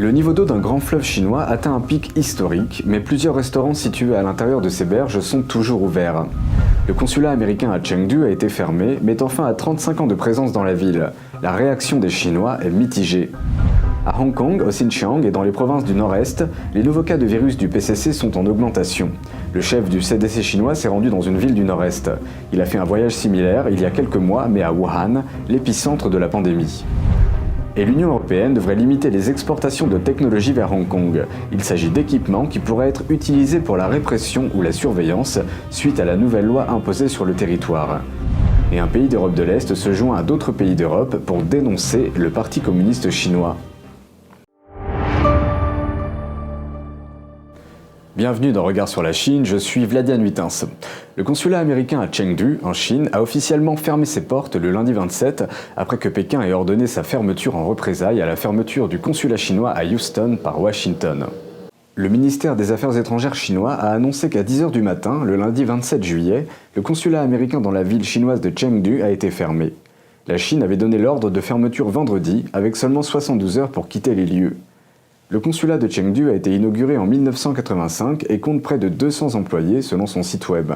Le niveau d'eau d'un grand fleuve chinois atteint un pic historique, mais plusieurs restaurants situés à l'intérieur de ces berges sont toujours ouverts. Le consulat américain à Chengdu a été fermé, mettant fin à 35 ans de présence dans la ville. La réaction des Chinois est mitigée. À Hong Kong, au Xinjiang et dans les provinces du Nord-Est, les nouveaux cas de virus du PCC sont en augmentation. Le chef du CDC chinois s'est rendu dans une ville du Nord-Est. Il a fait un voyage similaire il y a quelques mois, mais à Wuhan, l'épicentre de la pandémie. Et l'Union européenne devrait limiter les exportations de technologies vers Hong Kong. Il s'agit d'équipements qui pourraient être utilisés pour la répression ou la surveillance suite à la nouvelle loi imposée sur le territoire. Et un pays d'Europe de l'Est se joint à d'autres pays d'Europe pour dénoncer le Parti communiste chinois. Bienvenue dans Regard sur la Chine, je suis Vladian Huitens. Le consulat américain à Chengdu, en Chine, a officiellement fermé ses portes le lundi 27, après que Pékin ait ordonné sa fermeture en représailles à la fermeture du consulat chinois à Houston par Washington. Le ministère des Affaires étrangères chinois a annoncé qu'à 10h du matin, le lundi 27 juillet, le consulat américain dans la ville chinoise de Chengdu a été fermé. La Chine avait donné l'ordre de fermeture vendredi, avec seulement 72 heures pour quitter les lieux. Le consulat de Chengdu a été inauguré en 1985 et compte près de 200 employés selon son site web.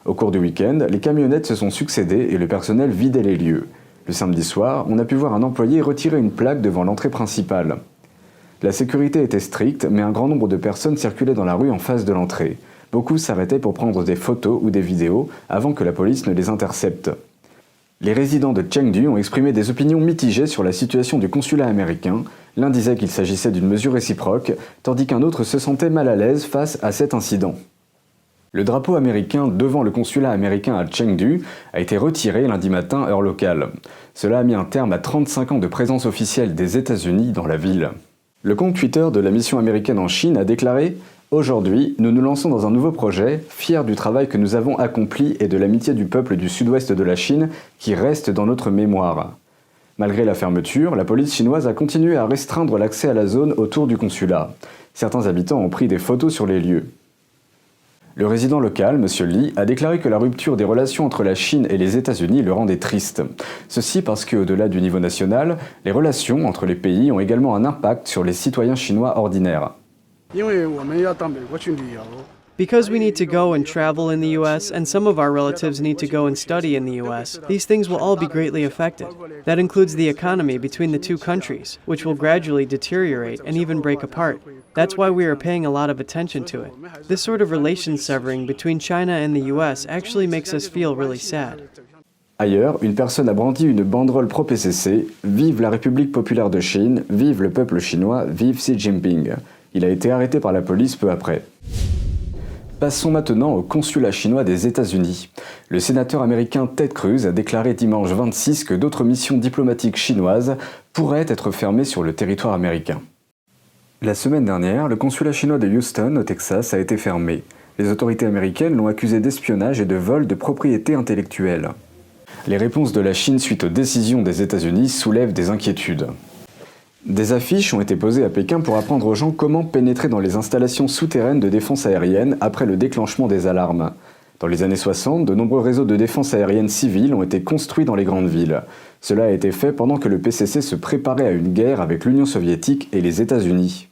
Au cours du week-end, les camionnettes se sont succédé et le personnel vidait les lieux. Le samedi soir, on a pu voir un employé retirer une plaque devant l'entrée principale. La sécurité était stricte, mais un grand nombre de personnes circulaient dans la rue en face de l'entrée. Beaucoup s'arrêtaient pour prendre des photos ou des vidéos avant que la police ne les intercepte. Les résidents de Chengdu ont exprimé des opinions mitigées sur la situation du consulat américain. L'un disait qu'il s'agissait d'une mesure réciproque, tandis qu'un autre se sentait mal à l'aise face à cet incident. Le drapeau américain devant le consulat américain à Chengdu a été retiré lundi matin heure locale. Cela a mis un terme à 35 ans de présence officielle des États-Unis dans la ville. Le compte Twitter de la mission américaine en Chine a déclaré « Aujourd'hui, nous nous lançons dans un nouveau projet, fiers du travail que nous avons accompli et de l'amitié du peuple du sud-ouest de la Chine qui reste dans notre mémoire. » Malgré la fermeture, la police chinoise a continué à restreindre l'accès à la zone autour du consulat. Certains habitants ont pris des photos sur les lieux. Le résident local, M. Li, a déclaré que la rupture des relations entre la Chine et les États-Unis le rendait triste. Ceci parce qu'au-delà du niveau national, les relations entre les pays ont également un impact sur les citoyens chinois ordinaires. Because we need to go and travel in the US, and some of our relatives need to go and study in the US, these things will all be greatly affected. That includes the economy between the two countries, which will gradually deteriorate and even break apart. That's why we are paying a lot of attention to it. This sort of relation severing between China and the US actually makes us feel really sad. Ailleurs, une personne a brandi une banderole pro-PCC « Vive la République populaire de Chine, vive le peuple chinois, vive Xi Jinping ». Il a été arrêté par la police peu après. Passons maintenant au consulat chinois des États-Unis. Le sénateur américain Ted Cruz a déclaré dimanche 26 que d'autres missions diplomatiques chinoises pourraient être fermées sur le territoire américain. La semaine dernière, le consulat chinois de Houston, au Texas, a été fermé. Les autorités américaines l'ont accusé d'espionnage et de vol de propriété intellectuelle. Les réponses de la Chine suite aux décisions des États-Unis soulèvent des inquiétudes. Des affiches ont été posées à Pékin pour apprendre aux gens comment pénétrer dans les installations souterraines de défense aérienne après le déclenchement des alarmes. Dans les années 60, de nombreux réseaux de défense aérienne civile ont été construits dans les grandes villes. Cela a été fait pendant que le PCC se préparait à une guerre avec l'Union soviétique et les États-Unis.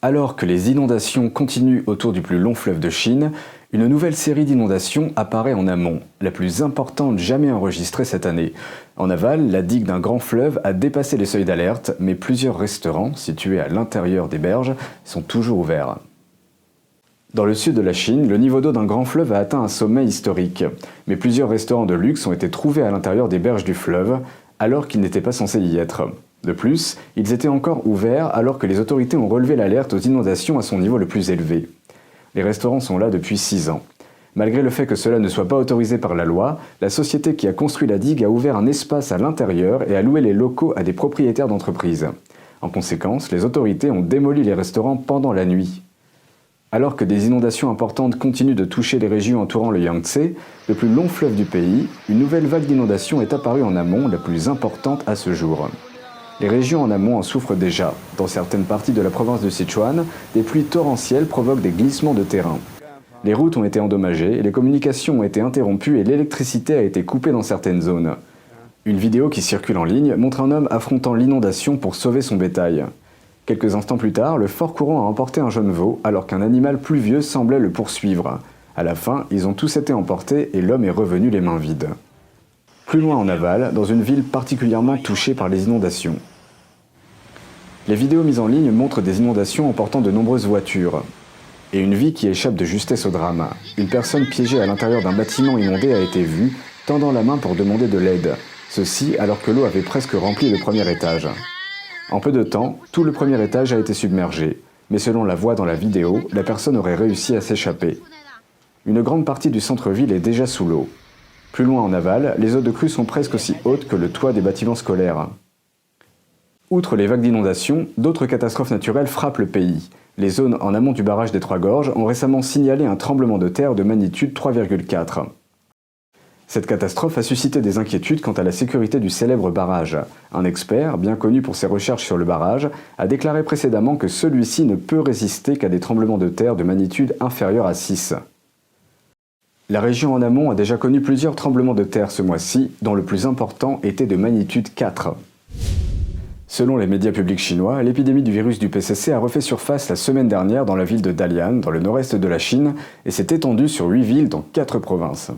Alors que les inondations continuent autour du plus long fleuve de Chine, une nouvelle série d'inondations apparaît en amont, la plus importante jamais enregistrée cette année. En aval, la digue d'un grand fleuve a dépassé les seuils d'alerte, mais plusieurs restaurants, situés à l'intérieur des berges, sont toujours ouverts. Dans le sud de la Chine, le niveau d'eau d'un grand fleuve a atteint un sommet historique, mais plusieurs restaurants de luxe ont été trouvés à l'intérieur des berges du fleuve, alors qu'ils n'étaient pas censés y être. De plus, ils étaient encore ouverts alors que les autorités ont relevé l'alerte aux inondations à son niveau le plus élevé. Les restaurants sont là depuis 6 ans. Malgré le fait que cela ne soit pas autorisé par la loi, la société qui a construit la digue a ouvert un espace à l'intérieur et a loué les locaux à des propriétaires d'entreprises. En conséquence, les autorités ont démoli les restaurants pendant la nuit. Alors que des inondations importantes continuent de toucher les régions entourant le Yangtze, le plus long fleuve du pays, une nouvelle vague d'inondations est apparue en amont, la plus importante à ce jour. Les régions en amont en souffrent déjà. Dans certaines parties de la province de Sichuan, des pluies torrentielles provoquent des glissements de terrain. Les routes ont été endommagées, les communications ont été interrompues et l'électricité a été coupée dans certaines zones. Une vidéo qui circule en ligne montre un homme affrontant l'inondation pour sauver son bétail. Quelques instants plus tard, le fort courant a emporté un jeune veau alors qu'un animal pluvieux semblait le poursuivre. À la fin, ils ont tous été emportés et l'homme est revenu les mains vides. Plus loin en aval, dans une ville particulièrement touchée par les inondations. Les vidéos mises en ligne montrent des inondations emportant de nombreuses voitures. Et une vie qui échappe de justesse au drame. Une personne piégée à l'intérieur d'un bâtiment inondé a été vue, tendant la main pour demander de l'aide. Ceci alors que l'eau avait presque rempli le premier étage. En peu de temps, tout le premier étage a été submergé. Mais selon la voix dans la vidéo, la personne aurait réussi à s'échapper. Une grande partie du centre-ville est déjà sous l'eau. Plus loin en aval, les eaux de crue sont presque aussi hautes que le toit des bâtiments scolaires. Outre les vagues d'inondations, d'autres catastrophes naturelles frappent le pays. Les zones en amont du barrage des Trois Gorges ont récemment signalé un tremblement de terre de magnitude 3,4. Cette catastrophe a suscité des inquiétudes quant à la sécurité du célèbre barrage. Un expert, bien connu pour ses recherches sur le barrage, a déclaré précédemment que celui-ci ne peut résister qu'à des tremblements de terre de magnitude inférieure à 6. La région en amont a déjà connu plusieurs tremblements de terre ce mois-ci, dont le plus important était de magnitude 4. Selon les médias publics chinois, l'épidémie du virus du PCC a refait surface la semaine dernière dans la ville de Dalian, dans le nord-est de la Chine, et s'est étendue sur 8 villes dans 4 provinces.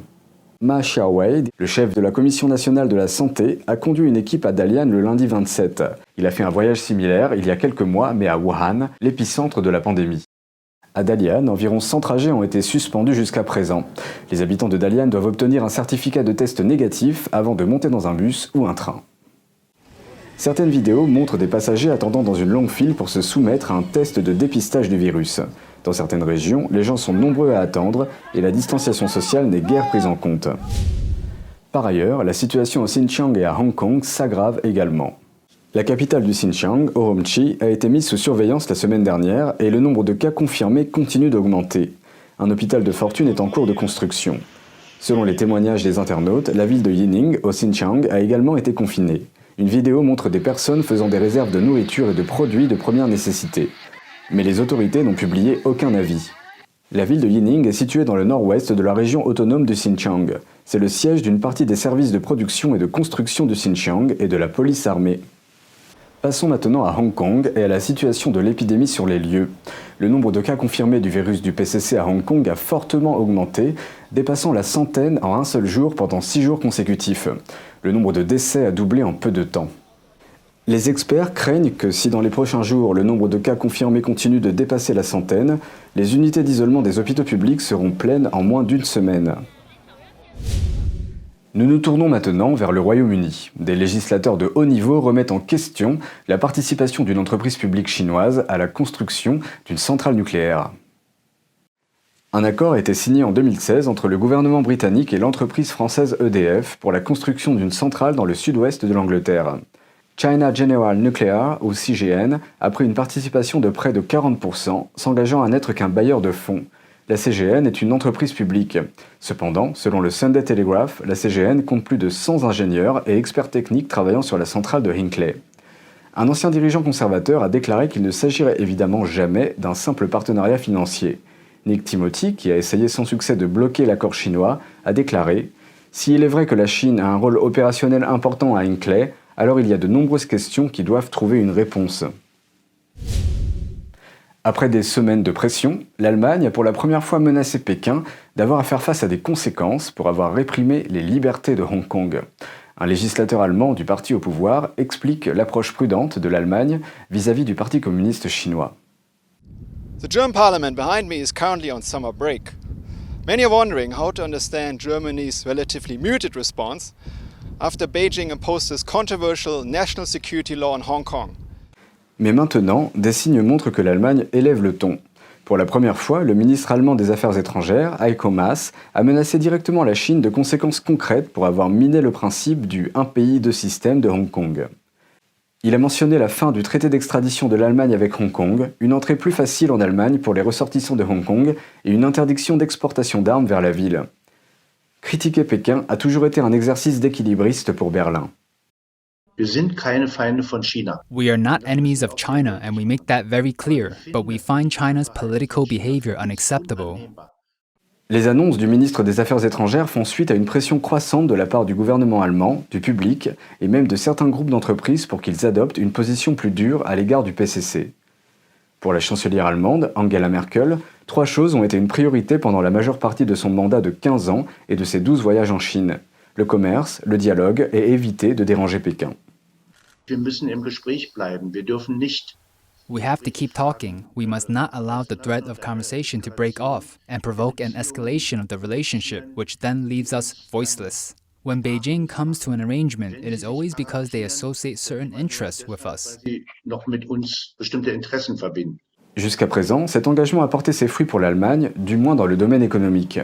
Ma Xiaowei, le chef de la Commission nationale de la santé, a conduit une équipe à Dalian le lundi 27. Il a fait un voyage similaire il y a quelques mois, mais à Wuhan, l'épicentre de la pandémie. À Dalian, environ 100 trajets ont été suspendus jusqu'à présent. Les habitants de Dalian doivent obtenir un certificat de test négatif avant de monter dans un bus ou un train. Certaines vidéos montrent des passagers attendant dans une longue file pour se soumettre à un test de dépistage du virus. Dans certaines régions, les gens sont nombreux à attendre et la distanciation sociale n'est guère prise en compte. Par ailleurs, la situation au Xinjiang et à Hong Kong s'aggrave également. La capitale du Xinjiang, Urumqi, a été mise sous surveillance la semaine dernière et le nombre de cas confirmés continue d'augmenter. Un hôpital de fortune est en cours de construction. Selon les témoignages des internautes, la ville de Yining, au Xinjiang, a également été confinée. Une vidéo montre des personnes faisant des réserves de nourriture et de produits de première nécessité. Mais les autorités n'ont publié aucun avis. La ville de Yining est située dans le nord-ouest de la région autonome du Xinjiang. C'est le siège d'une partie des services de production et de construction du Xinjiang et de la police armée. Passons maintenant à Hong Kong et à la situation de l'épidémie sur les lieux. Le nombre de cas confirmés du virus du PCC à Hong Kong a fortement augmenté, dépassant la centaine en un seul jour pendant 6 jours consécutifs. Le nombre de décès a doublé en peu de temps. Les experts craignent que si dans les prochains jours le nombre de cas confirmés continue de dépasser la centaine, les unités d'isolement des hôpitaux publics seront pleines en moins d'une semaine. Nous nous tournons maintenant vers le Royaume-Uni. Des législateurs de haut niveau remettent en question la participation d'une entreprise publique chinoise à la construction d'une centrale nucléaire. Un accord a été signé en 2016 entre le gouvernement britannique et l'entreprise française EDF pour la construction d'une centrale dans le sud-ouest de l'Angleterre. China General Nuclear, ou CGN, a pris une participation de près de 40%, s'engageant à n'être qu'un bailleur de fonds. La CGN est une entreprise publique. Cependant, selon le Sunday Telegraph, la CGN compte plus de 100 ingénieurs et experts techniques travaillant sur la centrale de Hinkley. Un ancien dirigeant conservateur a déclaré qu'il ne s'agirait évidemment jamais d'un simple partenariat financier. Nick Timothy, qui a essayé sans succès de bloquer l'accord chinois, a déclaré « S'il est vrai que la Chine a un rôle opérationnel important à Hinkley, alors il y a de nombreuses questions qui doivent trouver une réponse. » Après des semaines de pression, l'Allemagne a pour la première fois menacé Pékin d'avoir à faire face à des conséquences pour avoir réprimé les libertés de Hong Kong. Un législateur allemand du parti au pouvoir explique l'approche prudente de l'Allemagne vis-à-vis du Parti communiste chinois. The German parliament behind me is currently on summer break. Many are wondering how to understand Germany's relatively muted response after Beijing imposed this controversial national security law in Hong Kong. Mais maintenant, des signes montrent que l'Allemagne élève le ton. Pour la première fois, le ministre allemand des Affaires étrangères, Heiko Maas, a menacé directement la Chine de conséquences concrètes pour avoir miné le principe du « un pays, deux systèmes » de Hong Kong. Il a mentionné la fin du traité d'extradition de l'Allemagne avec Hong Kong, une entrée plus facile en Allemagne pour les ressortissants de Hong Kong et une interdiction d'exportation d'armes vers la ville. Critiquer Pékin a toujours été un exercice d'équilibriste pour Berlin. Wir sind keine Feinde von China. We are not enemies of China, and we make that very clear, but we find China's political behavior unacceptable. Les annonces du ministre des Affaires étrangères font suite à une pression croissante de la part du gouvernement allemand, du public et même de certains groupes d'entreprises pour qu'ils adoptent une position plus dure à l'égard du PCC. Pour la chancelière allemande, Angela Merkel, 3 choses ont été une priorité pendant la majeure partie de son mandat de 15 ans et de ses 12 voyages en Chine: le commerce, le dialogue et éviter de déranger Pékin. Wir müssen im Gespräch bleiben. Wir dürfen nicht We have to keep talking. We must not allow the thread of conversation to break off and provoke an escalation of the relationship, which then leaves us voiceless. When Beijing comes to an arrangement, it is always because they associate certain interests with us. sie noch mit uns bestimmte Interessen verbinden. Jusqu'à présent, cet engagement a porté ses fruits pour l'Allemagne, du moins dans le domaine économique.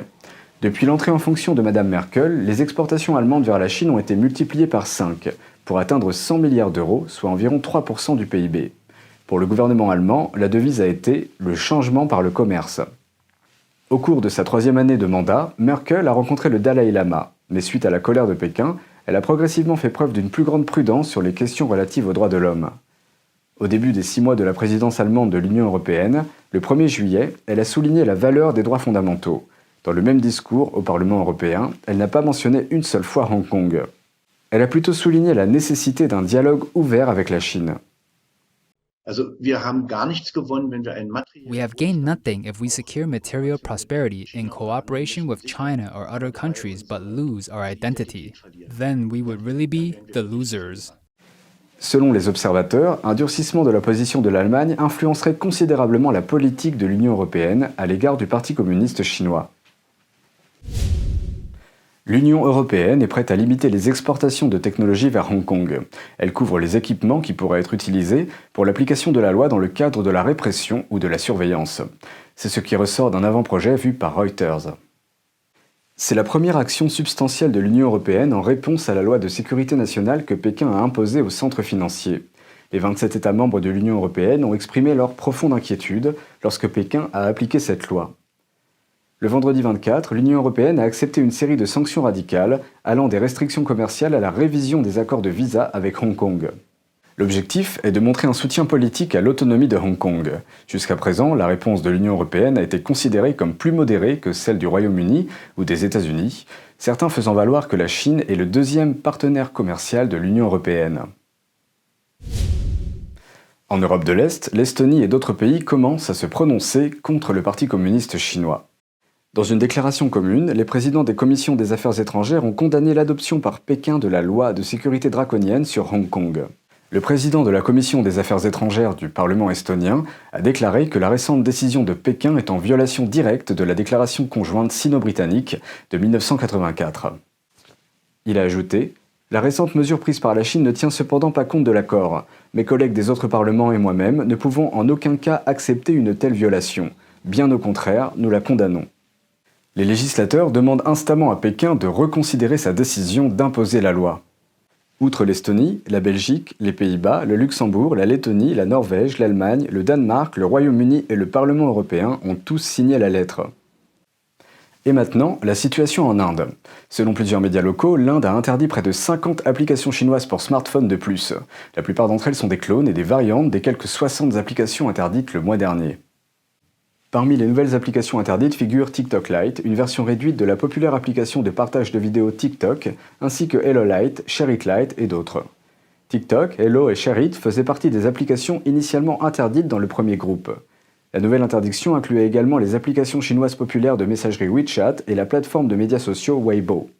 Depuis l'entrée en fonction de Mme Merkel, les exportations allemandes vers la Chine ont été multipliées par 5, pour atteindre 100 milliards d'euros, soit environ 3% du PIB. Pour le gouvernement allemand, la devise a été « le changement par le commerce ». Au cours de sa 3e année de mandat, Merkel a rencontré le Dalai Lama, mais suite à la colère de Pékin, elle a progressivement fait preuve d'une plus grande prudence sur les questions relatives aux droits de l'homme. Au début des 6 mois de la présidence allemande de l'Union européenne, le 1er juillet, elle a souligné la valeur des droits fondamentaux. Dans le même discours au Parlement européen, elle n'a pas mentionné une seule fois Hong Kong. Elle a plutôt souligné la nécessité d'un dialogue ouvert avec la Chine. Also wir haben gar nichts gewonnen, wenn wir ein We have gained nothing if we secure material prosperity in cooperation with China or other countries but lose our identity. Then we would really be the losers. Selon les observateurs, un durcissement de la position de l'Allemagne influencerait considérablement la politique de l'Union européenne à l'égard du Parti communiste chinois. L'Union européenne est prête à limiter les exportations de technologies vers Hong Kong. Elle couvre les équipements qui pourraient être utilisés pour l'application de la loi dans le cadre de la répression ou de la surveillance. C'est ce qui ressort d'un avant-projet vu par Reuters. C'est la première action substantielle de l'Union européenne en réponse à la loi de sécurité nationale que Pékin a imposée aux centres financiers. Les 27 États membres de l'Union européenne ont exprimé leur profonde inquiétude lorsque Pékin a appliqué cette loi. Le vendredi 24, l'Union européenne a accepté une série de sanctions radicales, allant des restrictions commerciales à la révision des accords de visa avec Hong Kong. L'objectif est de montrer un soutien politique à l'autonomie de Hong Kong. Jusqu'à présent, la réponse de l'Union européenne a été considérée comme plus modérée que celle du Royaume-Uni ou des États-Unis, certains faisant valoir que la Chine est le 2e partenaire commercial de l'Union européenne. En Europe de l'Est, l'Estonie et d'autres pays commencent à se prononcer contre le Parti communiste chinois. Dans une déclaration commune, les présidents des commissions des affaires étrangères ont condamné l'adoption par Pékin de la loi de sécurité draconienne sur Hong Kong. Le président de la commission des affaires étrangères du Parlement estonien a déclaré que la récente décision de Pékin est en violation directe de la déclaration conjointe sino-britannique de 1984. Il a ajouté « La récente mesure prise par la Chine ne tient cependant pas compte de l'accord. Mes collègues des autres parlements et moi-même ne pouvons en aucun cas accepter une telle violation. Bien au contraire, nous la condamnons. » Les législateurs demandent instamment à Pékin de reconsidérer sa décision d'imposer la loi. Outre l'Estonie, la Belgique, les Pays-Bas, le Luxembourg, la Lettonie, la Norvège, l'Allemagne, le Danemark, le Royaume-Uni et le Parlement européen ont tous signé la lettre. Et maintenant, la situation en Inde. Selon plusieurs médias locaux, l'Inde a interdit près de 50 applications chinoises pour smartphones de plus. La plupart d'entre elles sont des clones et des variantes des quelques 60 applications interdites le mois dernier. Parmi les nouvelles applications interdites figure TikTok Lite, une version réduite de la populaire application de partage de vidéos TikTok, ainsi que Hello Lite, Share It Lite et d'autres. TikTok, Hello et Share It faisaient partie des applications initialement interdites dans le premier groupe. La nouvelle interdiction incluait également les applications chinoises populaires de messagerie WeChat et la plateforme de médias sociaux Weibo.